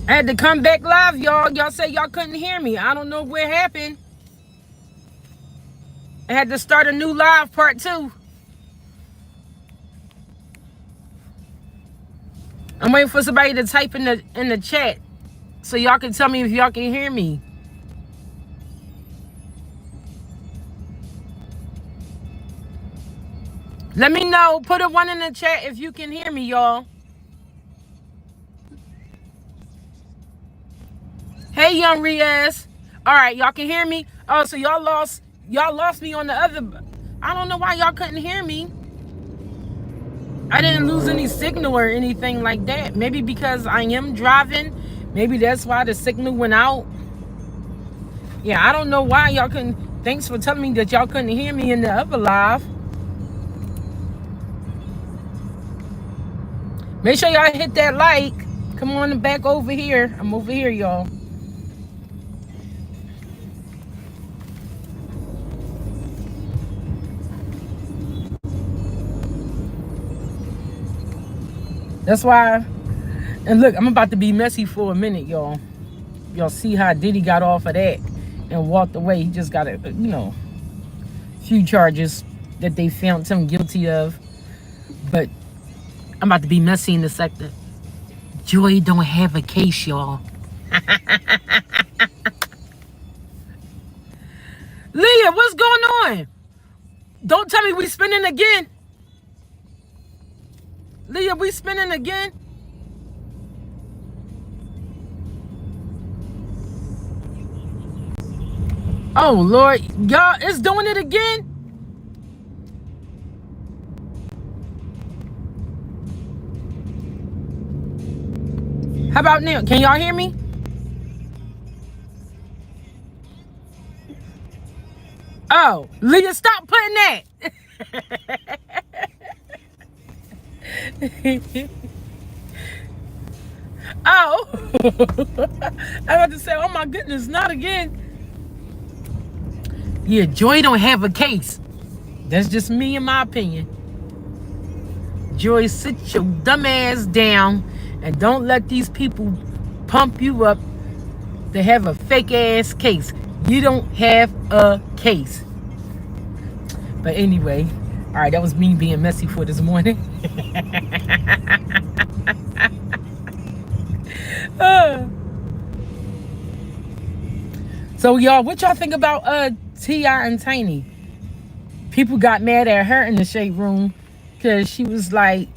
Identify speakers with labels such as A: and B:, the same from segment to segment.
A: I had to come back live, y'all. Y'all say y'all couldn't hear me. I don't know what happened. I had to start a new live part 2. I'm waiting for somebody to type in the chat so y'all can tell me if y'all can hear me. Let me know. Put a 1 in the chat if you can hear me, y'all. Hey, young Riaz. All right, y'all can hear me. Oh, so y'all lost me on the other. I don't know why y'all couldn't hear me. I didn't lose any signal or anything like that. Maybe because I am driving. Maybe that's why the signal went out. Yeah, I don't know why y'all couldn't. Thanks for telling me that y'all couldn't hear me in the other live. Make sure y'all hit that like. Come on back over here. I'm over here, y'all. That's why. And look, I'm about to be messy for a minute, y'all. Y'all see how Diddy got off of that and walked away. He just got a few charges that they found him guilty of. But I'm about to be messy in the sector. Joy don't have a case, y'all. Leah, what's going on? Don't tell me we spinning again. Leah, we spinning again? Oh, Lord. Y'all, it's doing it again? How about now? Can y'all hear me? Oh, Leah, stop putting that. Oh. I had to say, oh my goodness, not again. Yeah, Joy don't have a case. That's just me and my opinion. Joy, sit your dumb ass down and don't let these people pump you up to have a fake ass case. You don't have a case. But anyway, all right, that was me being messy for this morning. So y'all, what y'all think about T.I. and Tiny? People got mad at her in the shade room because she was like,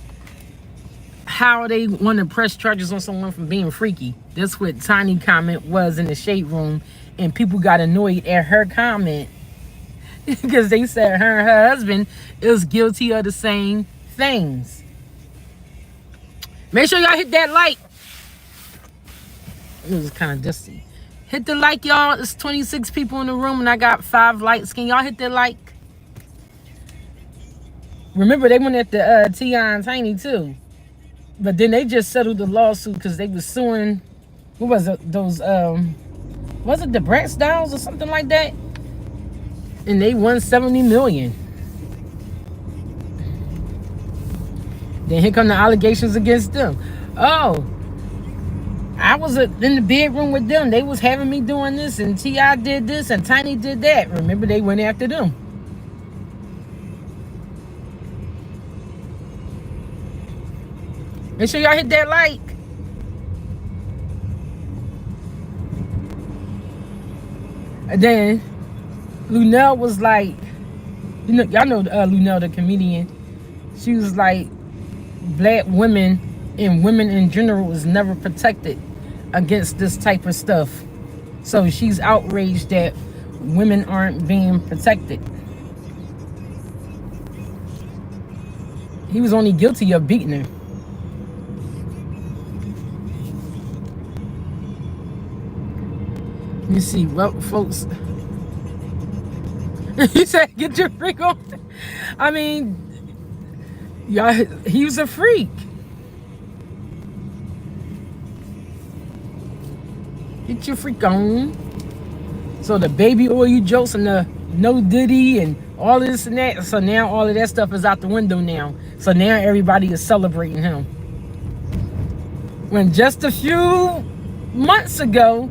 A: how they want to press charges on someone for being freaky. That's what Tiny comment was in the shade room, and people got annoyed at her comment because they said her and her husband is guilty of the same things. Make sure y'all hit that like. It was kind of dusty. Hit the like, y'all. It's 26 people in the room, and I got 5 likes. Can y'all hit that like? Remember, they went at the T.I. and Tiny, too. But then they just settled the lawsuit because they was suing, what was it, those, was it the Bratz dolls or something like that? And they won $70 million. Then here come the allegations against them. Oh, I was in the bedroom with them. They was having me doing this, and T.I. did this, and Tiny did that. Remember, they went after them. Make sure y'all hit that like. And then Lunel was like, y'all know Lunel, the comedian. She was like, black women and women in general was never protected against this type of stuff. So she's outraged that women aren't being protected. He was only guilty of beating her. Let me see, well, folks. He said, get your freak on. I mean, yeah, he was a freak. Get your freak on. So the baby oil jokes and the no Diddy and all this and that. So now all of that stuff is out the window now. So now everybody is celebrating him. When just a few months ago,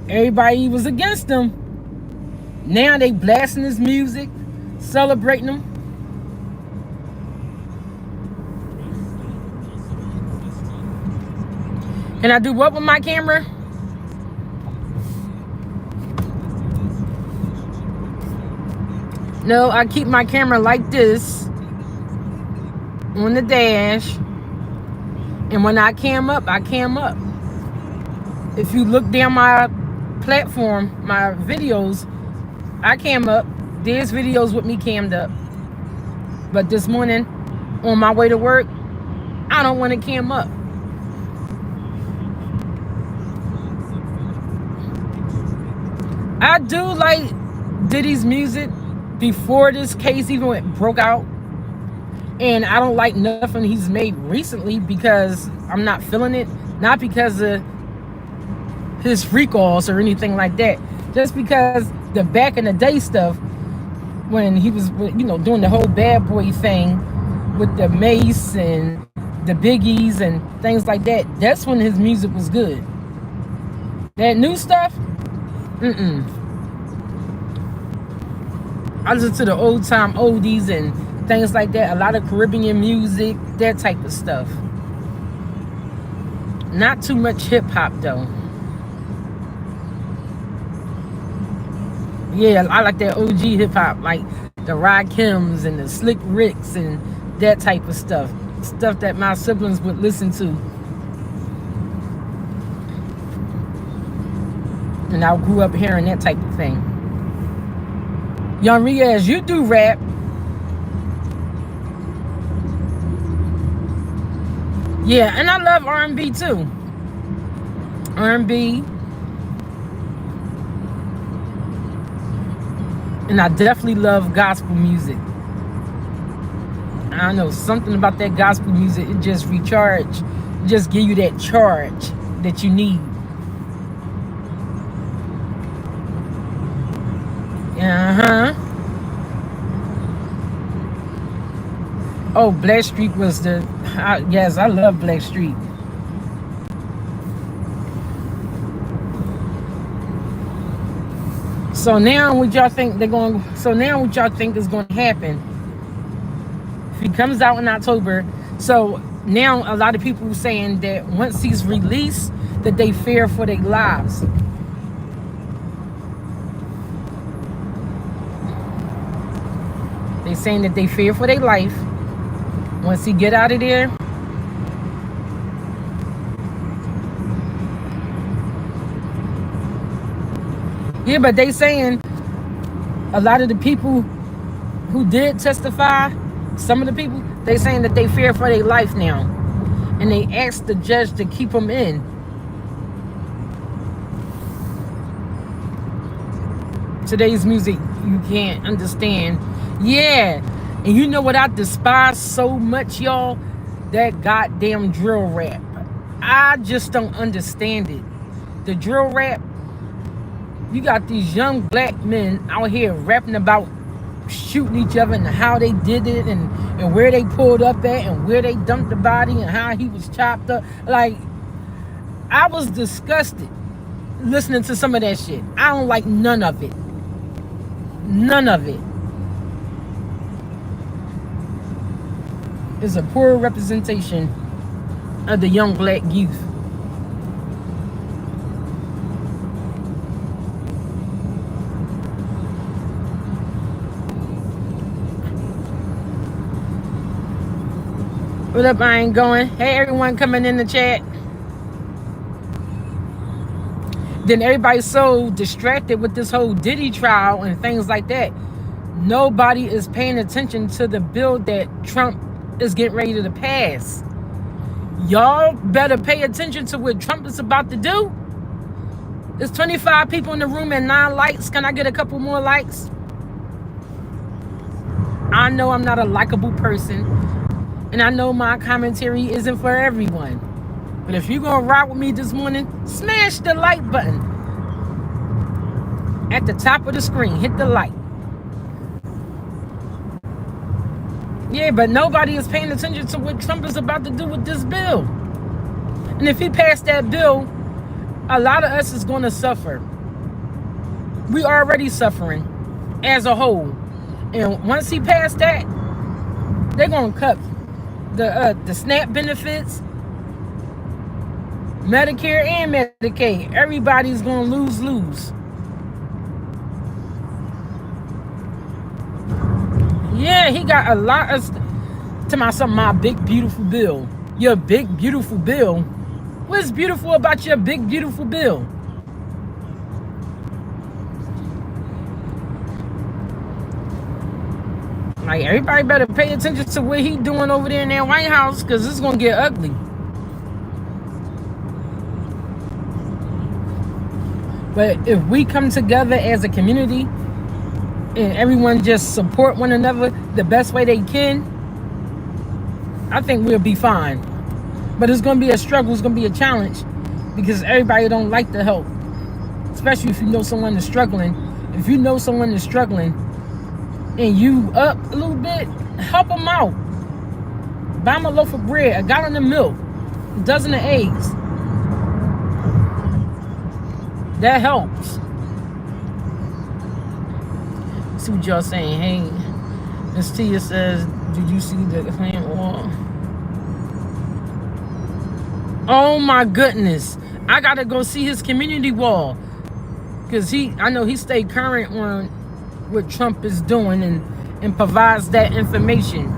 A: everybody was against him. Now they blasting his music, celebrating him. Can I do what with my camera? No, I keep my camera like this on the dash. And when I cam up, I cam up. If you look down my platform, my videos, I cam up. There's videos with me cammed up. But this morning, on my way to work, I don't want to cam up. I do like Diddy's music before this case even broke out. And I don't like nothing he's made recently because I'm not feeling it. Not because of his recalls or anything like that. Just because the back in the day stuff, when he was, doing the whole bad boy thing with the Mace and the Biggies and things like that, that's when his music was good. That new stuff, I listen to the old time oldies and things like that. A lot of Caribbean music, that type of stuff. Not too much hip hop though. Yeah, I like that OG hip hop, like the Rakims and the Slick Ricks and that type of stuff. Stuff that my siblings would listen to. And I grew up hearing that type of thing. Young Riaz, you do rap. Yeah, and I love R&B too. R&B. And I definitely love gospel music. I don't know, something about that gospel music, it just recharge, just give you that charge that you need. Oh, Blackstreet was the, yes, I love Blackstreet. So now what y'all think is going to happen? If he comes out in October, so now a lot of people are saying that once he's released, that they fear for their lives. They saying that they fear for their life once he get out of there. Yeah, but they saying a lot of the people who did testify, some of the people, they saying that they fear for their life now. And they asked the judge to keep them in. Today's music, you can't understand. Yeah, and you know what I despise so much, y'all? That goddamn drill rap. I just don't understand it. The drill rap, you got these young black men out here rapping about shooting each other and how they did it and where they pulled up at and where they dumped the body and how he was chopped up. Like, I was disgusted listening to some of that shit. I don't like none of it. None of it. It's a poor representation of the young black youth. What up, I ain't going? Hey, everyone coming in the chat. Then everybody's so distracted with this whole Diddy trial and things like that. Nobody is paying attention to the bill that Trump is getting ready to pass. Y'all better pay attention to what Trump is about to do. There's 25 people in the room and 9 likes. Can I get a couple more likes? I know I'm not a likable person. And I know my commentary isn't for everyone. But if you're going to ride with me this morning, smash the like button. At the top of the screen, hit the like. Yeah, but nobody is paying attention to what Trump is about to do with this bill. And if he passed that bill, A lot of us is going to suffer. We already suffering as a whole. And once he passed that, they're going to cut the SNAP benefits, Medicare and Medicaid. Everybody's going to lose. Yeah, he got a lot of to my big beautiful bill. Your big beautiful bill. What's beautiful about your big beautiful bill? Like, everybody better pay attention to what he doing over there in that White House, because it's gonna get ugly. But if we come together as a community and everyone just support one another the best way they can, I think we'll be fine. But it's going to be a struggle. It's going to be a challenge because everybody don't like the help, especially if you know someone is struggling. If you know someone is struggling and you up a little bit, help them out. Buy them a loaf of bread, a gallon of milk, a dozen of eggs. That helps. See what y'all saying. Hey, Miss Tia says, did you see the plant wall? Oh my goodness. I gotta go see his community wall. Because I know he stayed current on what Trump is doing and provides that information.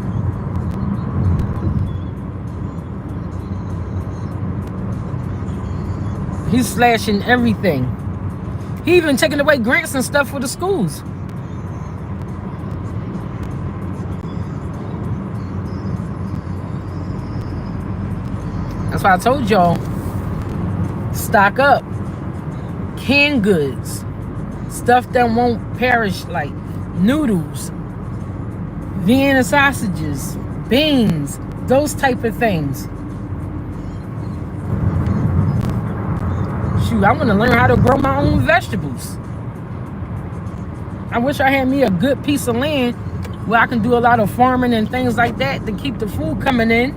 A: He's slashing everything. He even taking away grants and stuff for the schools. That's why I told y'all, stock up. Canned goods. Stuff that won't perish, like noodles, Vienna sausages, beans, those type of things. Shoot, I want to learn how to grow my own vegetables. I wish I had me a good piece of land where I can do a lot of farming and things like that to keep the food coming in.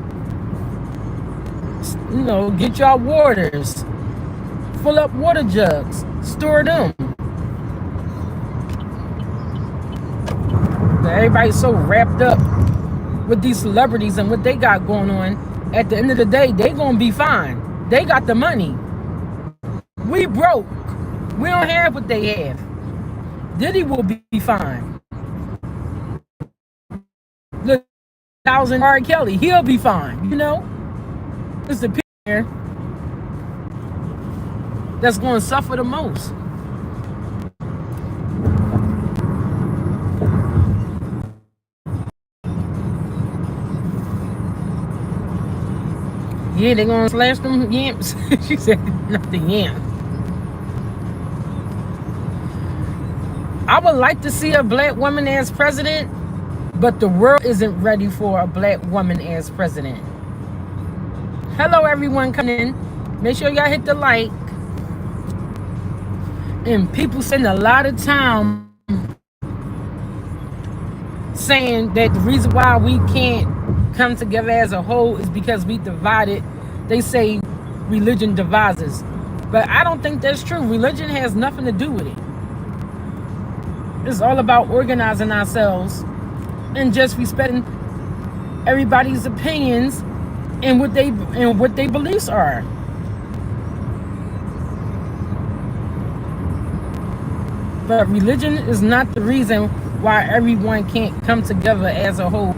A: You know, get y'all waters. Fill up water jugs. Store them. Everybody's so wrapped up with these celebrities and what they got going on. At the end of the day, they gonna be fine. They got the money. We broke. We don't have what they have. Diddy will be fine. Look, R. Kelly, he'll be fine. You know, it's the people here that's going to suffer the most. Yeah, they're going to slash them yams. She said, not the yam. I would like to see a black woman as president, but the world isn't ready for a black woman as president. Hello, everyone coming in. Make sure y'all hit the like. And people spend a lot of time saying that the reason why we can't come together as a whole is because we divided. They say religion divides us. But I don't think that's true. Religion has nothing to do with it. It's all about organizing ourselves and just respecting everybody's opinions and what they beliefs are. But religion is not the reason why everyone can't come together as a whole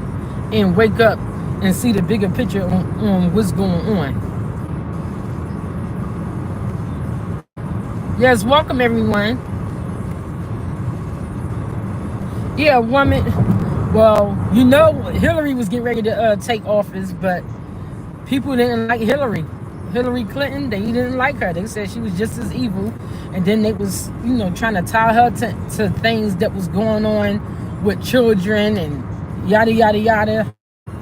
A: and wake up and see the bigger picture on what's going on. Yes, welcome everyone. Yeah, woman. Well, you know, Hillary was getting ready to take office, but people didn't like Hillary Clinton. They didn't like her. They said she was just as evil. And then they was, you know, trying to tie her to things that was going on with children and yada, yada, yada.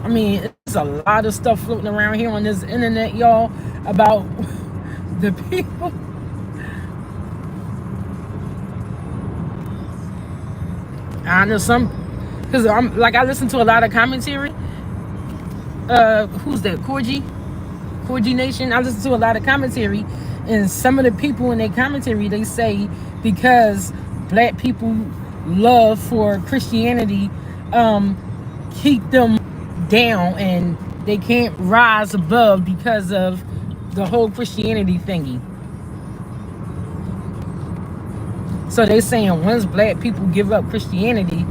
A: I mean, there's a lot of stuff floating around here on this internet, y'all, about the people. I know some, because I listen to a lot of commentary. Who's that? Corgi Nation. I listen to a lot of commentary, And some of the people in their commentary, they say because black people love for Christianity keep them down and they can't rise above because of the whole Christianity thingy. So they saying once black people give up Christianity,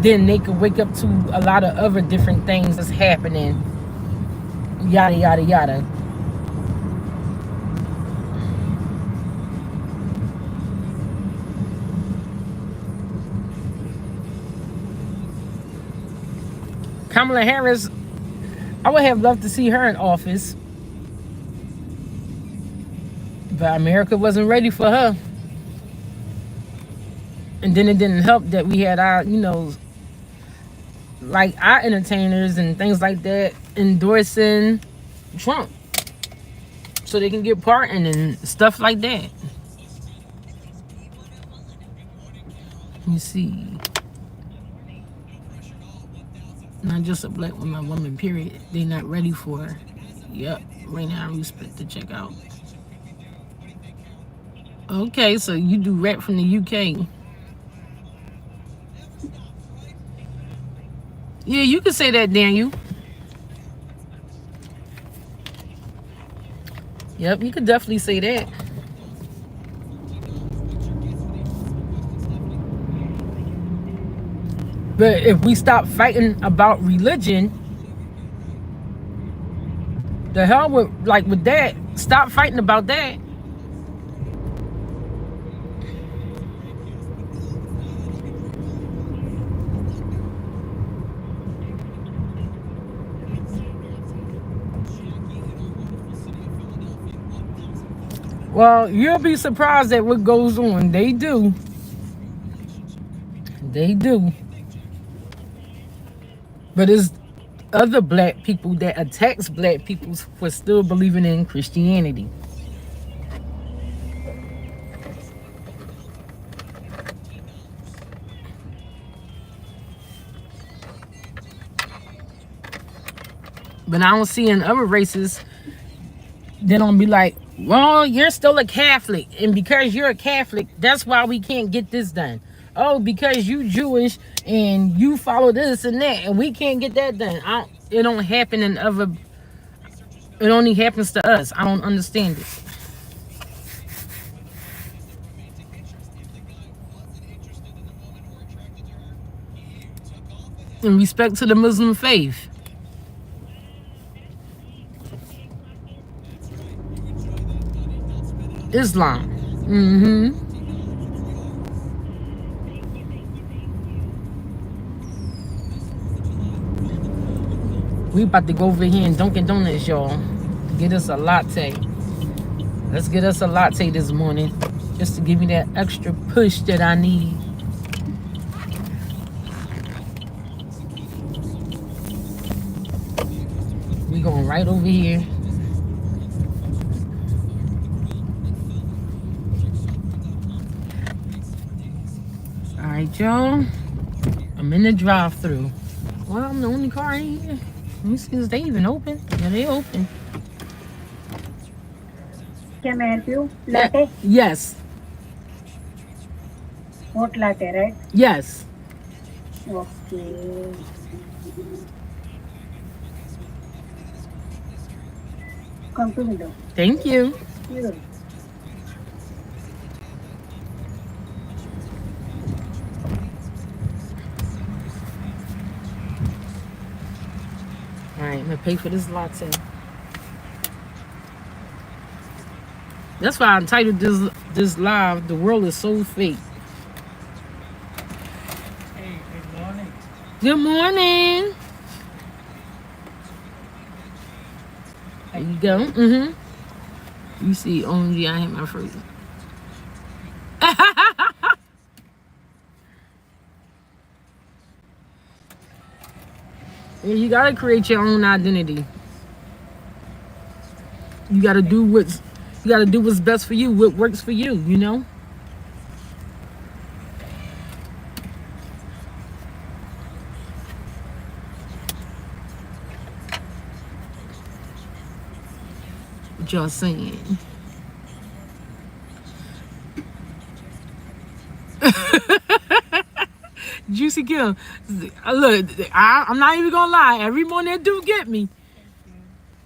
A: then they could wake up to a lot of other different things that's happening. Yada yada yada. Kamala Harris, I would have loved to see her in office, but America wasn't ready for her. And then it didn't help that we had our, like our entertainers and things like that endorsing Trump so they can get pardoned and stuff like that. Let me see. Not just a black woman, period. They're not ready for her. Yep. Right now, I respect to check out. Okay, so you do rap from the UK. Yeah, you can say that, Daniel. Yep, you could definitely say that. But if we stop fighting about religion, the hell with that. Stop fighting about that. Well, you'll be surprised at what goes on. They do. They do. But it's other black people that attacks black people for still believing in Christianity. But I don't see in other races, they don't be like, well, you're still a Catholic, and because you're a Catholic, that's why we can't get this done. Oh, because you Jewish and you follow this and that, and we can't get that done. It don't happen in other. It only happens to us. I don't understand it. In respect to the Muslim faith. Islam. We about to go over here in Dunkin' Donuts, y'all. Get us a latte. Let's get us a latte this morning. Just to give me that extra push that I need. We going right over here. Alright, y'all. I'm in the drive-thru. Well, I'm the only car in here. Let me see, is they even open? Yeah, they open.
B: Can I help you? Latte?
A: Yes.
B: Hot latte, right?
A: Yes.
B: Okay. Come to window.
A: Thank you.
B: Here.
A: Alright, I'm gonna pay for this latte. That's why I entitled this live, The World is So Fake.
C: Hey, good morning.
A: Good morning. There you go. You see, only I hit my first. You gotta create your own identity. You gotta do what's best for you, what works for you, you know? What y'all saying? Juicy Kim. Look, I'm not even gonna lie. Every morning they do get me.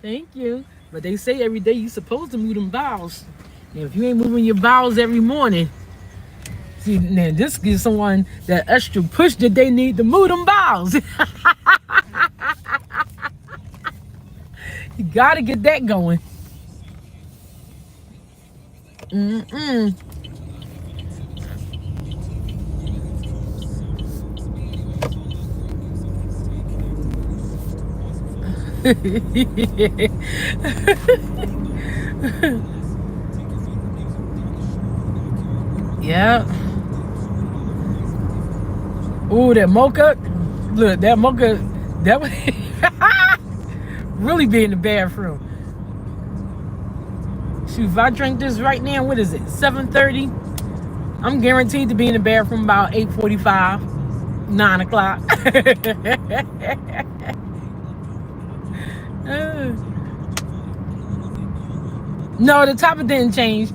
A: Thank you. But they say every day you supposed to move them bowels. Now, if you ain't moving your bowels every morning, see, now this gives someone that extra push that they need to move them bowels. You gotta get that going. Mm-mm. Yeah. Ooh, that mocha. Look, that mocha. That would really be in the bathroom. Shoot, if I drink this right now, what is it? 7:30. I'm guaranteed to be in the bathroom about 8:45, 9 o'clock. No, the topic didn't change.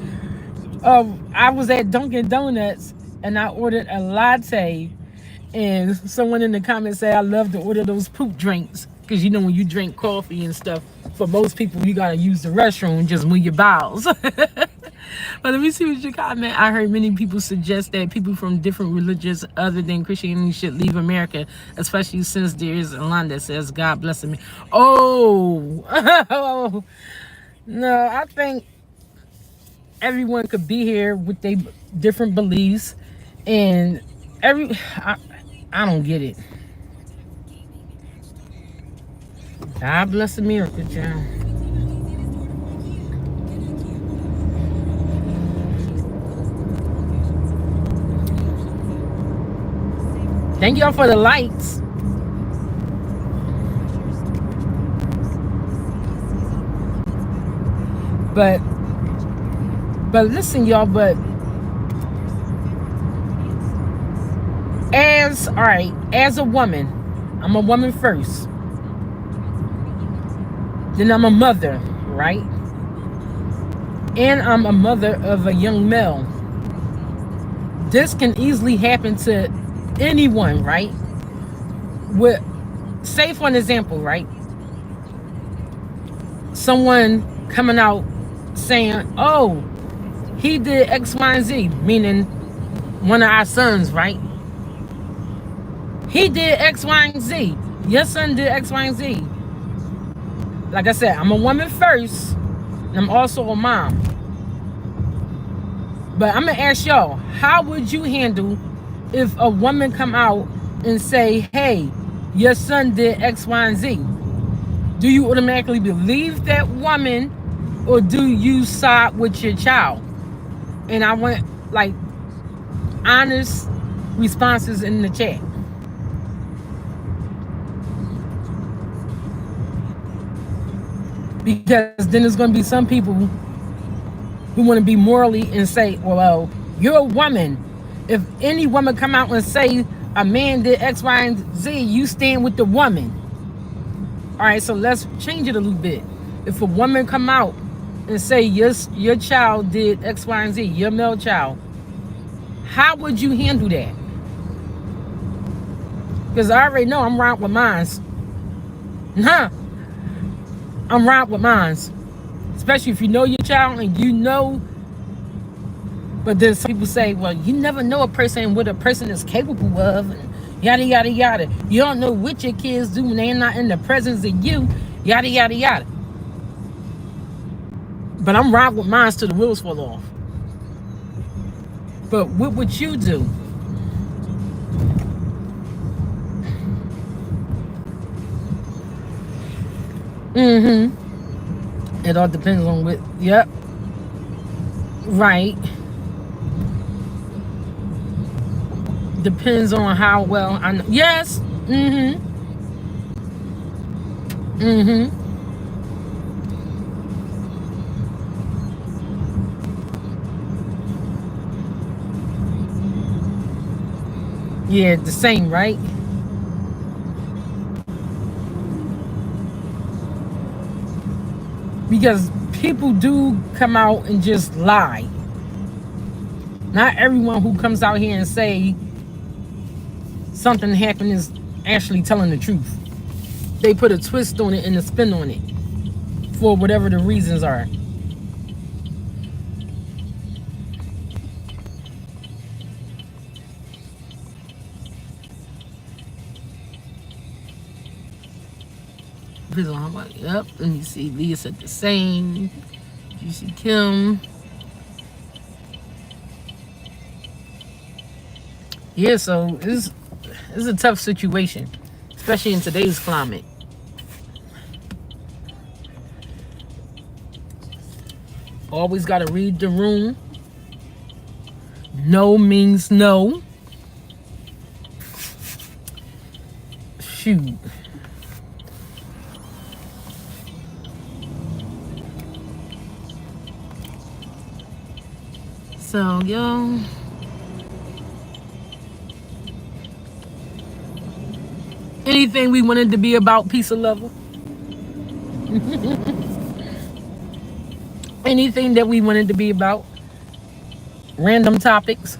A: I was at Dunkin' Donuts and I ordered a latte, and someone in the comments said I love to order those poop drinks because you know when you drink coffee and stuff, for most people you gotta use the restroom and just move your bowels. But let me see what your comment. I heard many people suggest that people from different religions other than Christianity should leave America, especially since there is a line that says God bless me. Oh, no, I think everyone could be here with their different beliefs, and I don't get it. God bless America, child. Thank y'all for the likes. But listen, y'all, but as a woman, I'm a woman first. Then I'm a mother, right? And I'm a mother of a young male. This can easily happen to anyone, right? Say for an example, right? Someone coming out saying, oh, he did X, Y, and Z, meaning one of our sons, right? He did X, Y, and Z. Your son did X, Y, and Z. Like I said, I'm a woman first, and I'm also a mom. But I'm gonna ask y'all, how would you handle if a woman come out and say, hey, your son did X, Y, and Z? Do you automatically believe that woman, or do you side with your child? And I want like honest responses in the chat. Because then there's going to be some people who want to be morally and say, well, you're a woman. If any woman come out and say a man did X, Y, and Z, you stand with the woman. All right, so let's change it a little bit. If a woman come out and say, yes, your child did X, Y, and Z, your male child, how would you handle that? Because I already know I'm right with mines. I'm right with mines. Especially if you know your child and you know. But then some people say, well, you never know a person, what a person is capable of. And yada, yada, yada. You don't know what your kids do when they're not in the presence of you. Yada, yada, yada. But I'm right with mines till the wheels fall off. But what would you do? It all depends on what. Yep. Right. Depends on how well I know. Yes. Yeah, the same, right? Because people do come out and just lie. Not everyone who comes out here and say something happened is actually telling the truth. They put a twist on it and a spin on it for whatever the reasons are. Yep, let me see. Leah said the same. You see Kim. Yeah, so it's a tough situation, especially in today's climate. Always got to read the room. No means no. Shoot. So, yo. Anything we wanted to be about, peace of love. Anything that we wanted to be about. Random topics.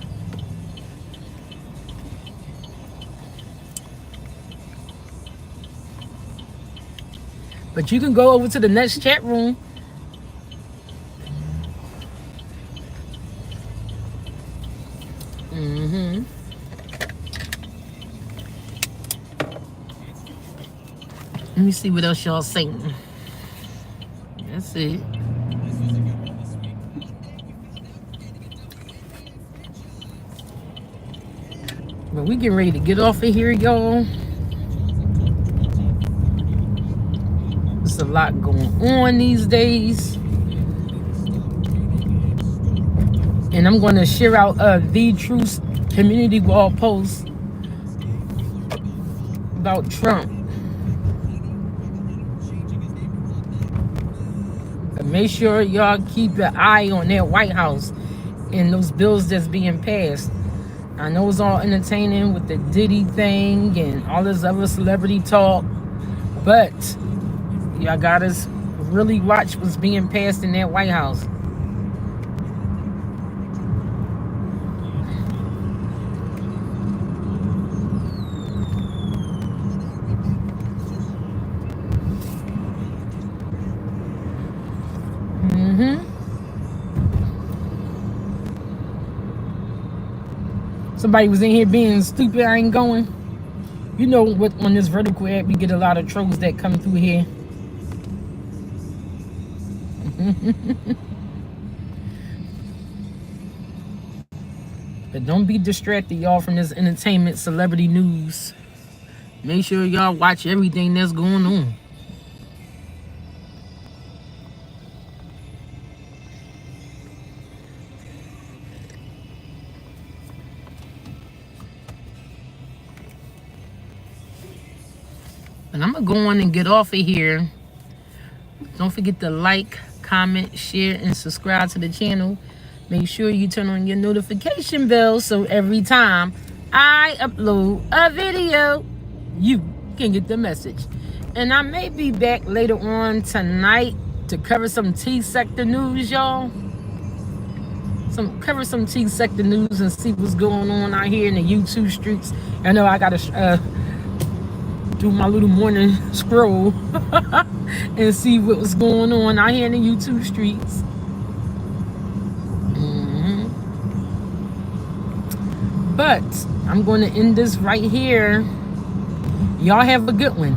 A: But you can go over to the next chat room. Let me see what else y'all saying. That's it. But we getting ready to get off of here, y'all. There's a lot going on these days. And I'm going to share out The Truth community wall post about Trump. But make sure y'all keep an eye on that White House and those bills that's being passed. I know it's all entertaining with the Diddy thing and all this other celebrity talk, but y'all gotta really watch what's being passed in that White House. Somebody was in here being stupid. I ain't going. You know what? On this vertical app, we get a lot of trolls that come through here. But don't be distracted, y'all, from this entertainment celebrity news. Make sure y'all watch everything that's going on. And I'm going to go on and get off of here. Don't forget to like, comment, share, and subscribe to the channel. Make sure you turn on your notification bell so every time I upload a video, you can get the message. And I may be back later on tonight to cover some T-sector news, y'all. Cover some T-sector news and see what's going on out here in the YouTube streets. I know I got to do my little morning scroll and see what was going on out here in the YouTube streets. But I'm going to end this right here. Y'all have a good one.